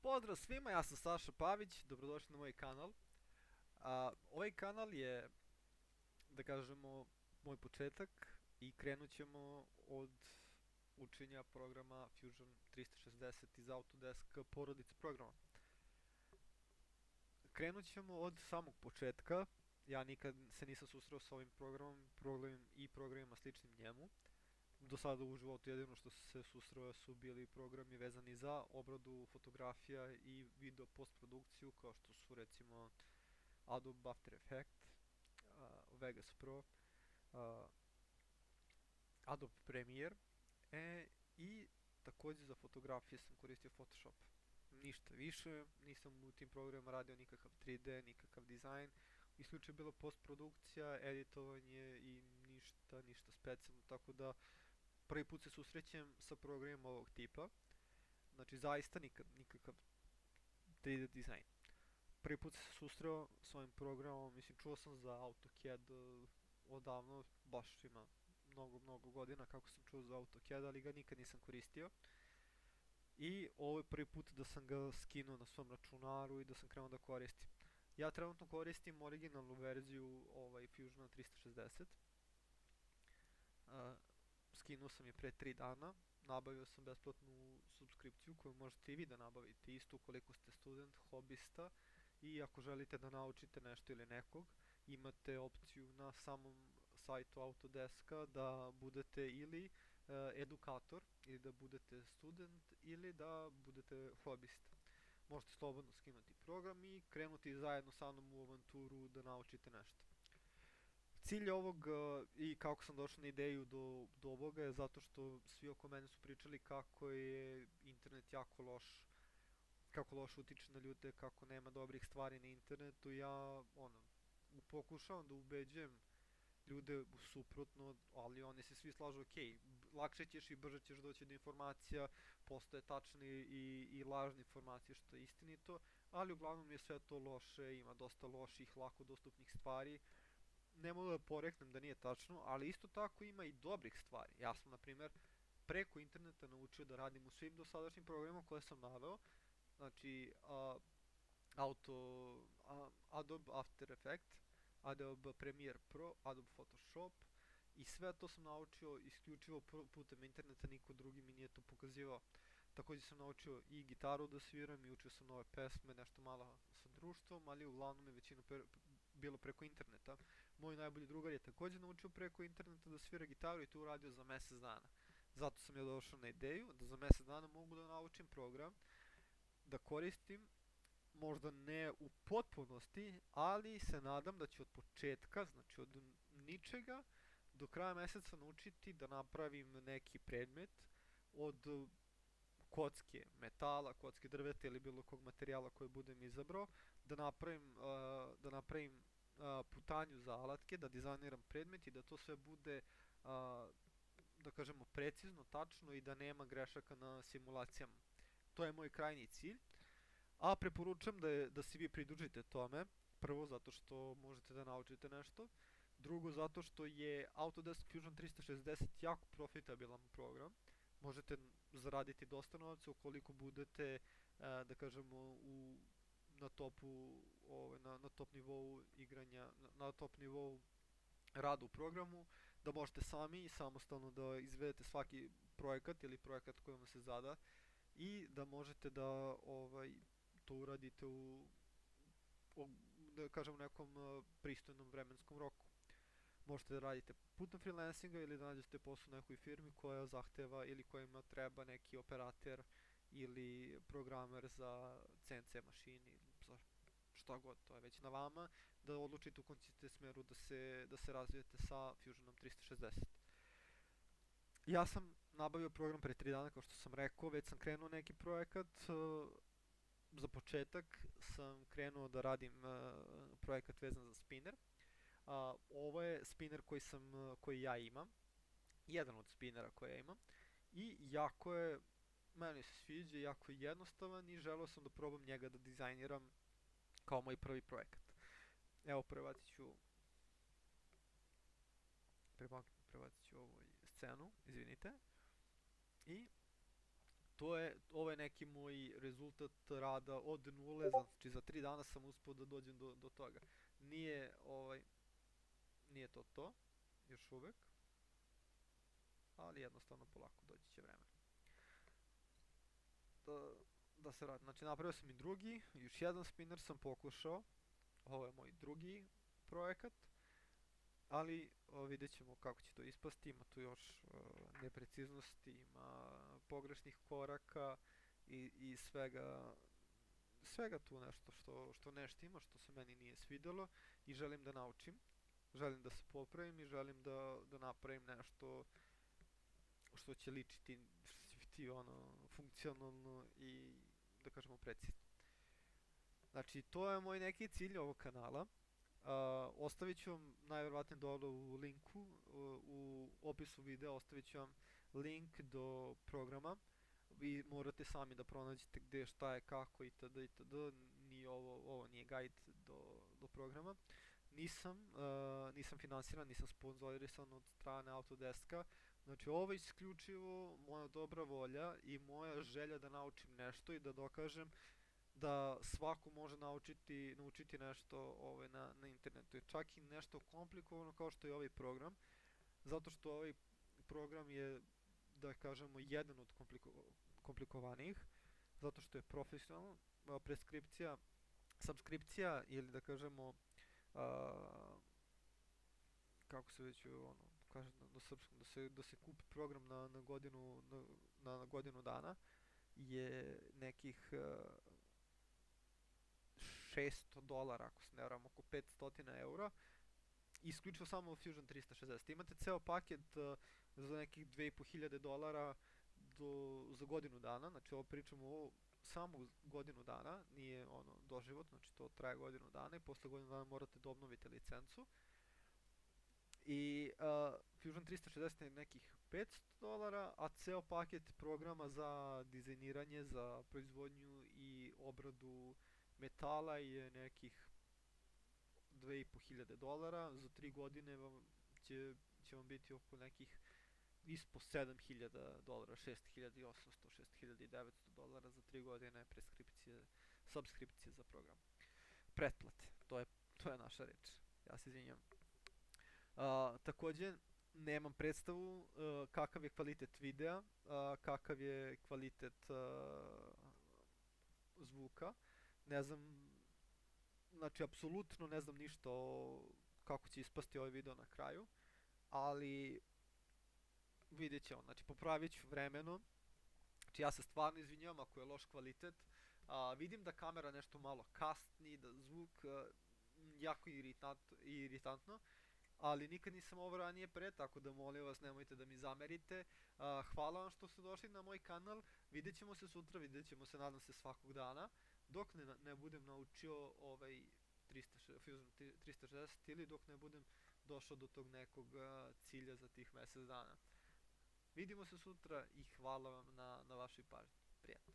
Pozdrav svima, ja sam Saša Pavić, dobrodošli na moj kanal. Ovaj kanal je, da kažemo, moj početak i krenut ćemo od učenja programa Fusion 360 iz Autodesk porodice programa. Krenut ćemo od samog početka. Ja nikad se nisam susreo sa ovim programom i programima sličnim njemu. Do sada u životu jedino što se susreo su bili programi vezani za obradu fotografija i video postprodukciju, kao što su recimo Adobe After Effects, Vegas Pro, Adobe Premiere i takođe za fotografije sam koristio Photoshop. Ništa više, nisam u tim programima radio nikakav 3D, nikakav dizajn, isključivo je bila postprodukcija, editovanje i ništa specijalno, tako da prvi put se susrećem sa programima ovog tipa. Znači, zaista nikakav 3D dizajn. Prvi put se susreo s ovim programom, mislim, čuo sam za AutoCAD odavno, baš ima mnogo godina kako sam čuo za AutoCAD, ali ga nikad nisam koristio. I ovo je prvi put da sam ga skinuo na svom računaru i da sam krenuo da koristim. Ja trenutno koristim originalnu verziju Fusiona 360. Skinuo sam je pre 3 dana, nabavio sam besplatnu subskripciju koju možete i vi da nabavite isto ukoliko ste student, hobista i ako želite da naučite nešto ili nekog, imate opciju na samom sajtu Autodeska da budete ili edukator, ili da budete student, ili da budete hobista. Možete slobodno skinuti program i krenuti zajedno sa mnom u avanturu da naučite nešto. Cilj ovog i kako sam došao na ideju do ovoga je zato što svi oko mene su pričali kako je internet jako loš, kako loše utiče na ljude, kako nema dobrih stvari na internetu. Ja pokušavam da ubeđujem ljude suprotno, ali oni se svi slažu, ok, lakše ćeš i brže ćeš doći do informacija, postoje tačne i lažne informacije što je istinito, ali uglavnom je sve to loše, ima dosta loših, lako dostupnih stvari. Ne mogu da poreknem da nije tačno, ali isto tako ima i dobrih stvari. Ja sam, na primjer, preko interneta naučio da radim u svim dosadašnjim programima koje sam naveo, znači Adobe After Effects, Adobe Premiere Pro, Adobe Photoshop i sve to sam naučio isključivo putem interneta, niko drugi mi nije to pokazivao. Takođe sam naučio i gitaru da sviram i učio sam nove pesme, nešto malo sa društvom, ali uglavnom je većina bilo preko interneta. Moj najbolji drugar je takođe naučio preko interneta da svira gitaru i to uradio za mesec dana. Zato sam ja došao na ideju da za mesec dana mogu da naučim program, da koristim, možda ne u potpunosti, ali se nadam da ću od početka, znači od ničega, do kraja meseca naučiti da napravim neki predmet od kocke metala, kocke drveta ili bilo kog materijala koje budem izabrao, da napravim putanju za alatke, da dizajniram predmet i da to sve bude da kažemo precizno, tačno i da nema grešaka na simulacijama. To je moj krajnji cilj, a preporučujem da se vi pridružite tome, prvo zato što možete da naučite nešto, drugo zato što je Autodesk Fusion 360 jako profitabilan program, možete zaraditi dosta novca ukoliko budete, da kažemo, na topu, na top nivou igranja, na top nivou rada u programu, da možete sami i samostalno da izvedete svaki projekat ili projekat koji vam se zada i da možete da to uradite da kažem, nekom pristojnom vremenskom roku. Možete da radite putem freelancinga ili da nađete posao u nekoj firmi koja zahteva ili kojima treba neki operater ili programer za CNC mašini ili za šta god, to je već na vama da odlučite u kom ćete smeru da se razvijete sa Fusionom 360. Ja sam nabavio program pre 3 dana, kao što sam rekao, već sam krenuo neki projekat. Za početak sam krenuo da radim projekat vezan za spinner. Ovo je spinner koji ja imam, jedan od spinnera koje ja imam i meni se sviđa, jako je jednostavan i želeo sam da probam njega da dizajniram kao moj prvi projekat. Evo, prebacit ću ovu scenu, izvinite, i ovo je neki moj rezultat rada od nule, znači za 3 dana sam uspio da dođem do toga. Nije, nije to, još uvek, ali jednostavno polako doći će vreme. Da, da se vratim, znači napravio sam i drugi, još jedan spinner sam pokušao, ovo je moj drugi projekat, ali vidjet ćemo kako će to ispasti, ima tu još nepreciznosti, ima pogrešnih koraka i svega tu nešto što ne štima, što se meni nije svidelo i želim da naučim, želim da se popravim i želim da napravim nešto što će ličiti, što će biti funkcionalno i da kažemo precizno. Znači to je moj neki cilj ovog kanala. Ostavit ću vam najvjerovatnije dole u linku, u opisu videa ostavit ću vam link do programa. Vi morate sami da pronađete gde, šta je, kako itd. itd. Nije ovo nije guide do programa. Nisam finansiran, nisam sponzorisan od strane Autodeska. Znači ovo je isključivo moja dobra volja i moja želja da naučim nešto i da dokažem da svako može naučiti nešto na internetu. I čak i nešto komplikovano kao što je ovaj program, zato što ovaj program je, da kažemo, jedan od komplikovanijih, zato što je profesionalan, preskripcija, subskripcija ili da kažemo kako se već kaže na srpskom, da se kupi program na godinu dana je nekih $600, ako se ne varam, oko 500 eura, isključivo samo Fusion 360. Imate ceo paket za nekih $2500 za godinu dana, znači ovo pričamo o samo godinu dana, nije doživot, znači to traje godinu dana i posle godinu dana morate da obnovite licencu. I Fusion 360 je nekih $500, a ceo paket programa za dizajniranje, za proizvodnju i obradu metala je nekih $2500, za 3 godine će vam biti oko nekih ispod $7000, $6800, $6900 za 3 godine preskripcije, subskripcije za program. Pretplate, to je naša reč, ja se izvinjam. Takođe, nemam predstavu kakav je kvalitet videa, kakav je kvalitet zvuka, ne znam, znači apsolutno ne znam ništa kako će ispasti ovaj video na kraju, ali vidjet ćemo, znači popravit ću vremenom, znači ja se stvarno izvinjavam ako je loš kvalitet, vidim da kamera nešto malo kasni, da zvuk jako iritantno, ali nikad nisam ovo ranije pre, tako da molim vas nemojte da mi zamerite. Hvala vam što ste došli na moj kanal, vidjet ćemo se sutra, vidjet ćemo se nadam se svakog dana, dok ne budem naučio ovaj Fusion 360 ili dok ne budem došao do tog nekog cilja za tih mesec dana. Vidimo se sutra i hvala vam na vašoj pažnji. Prijatno.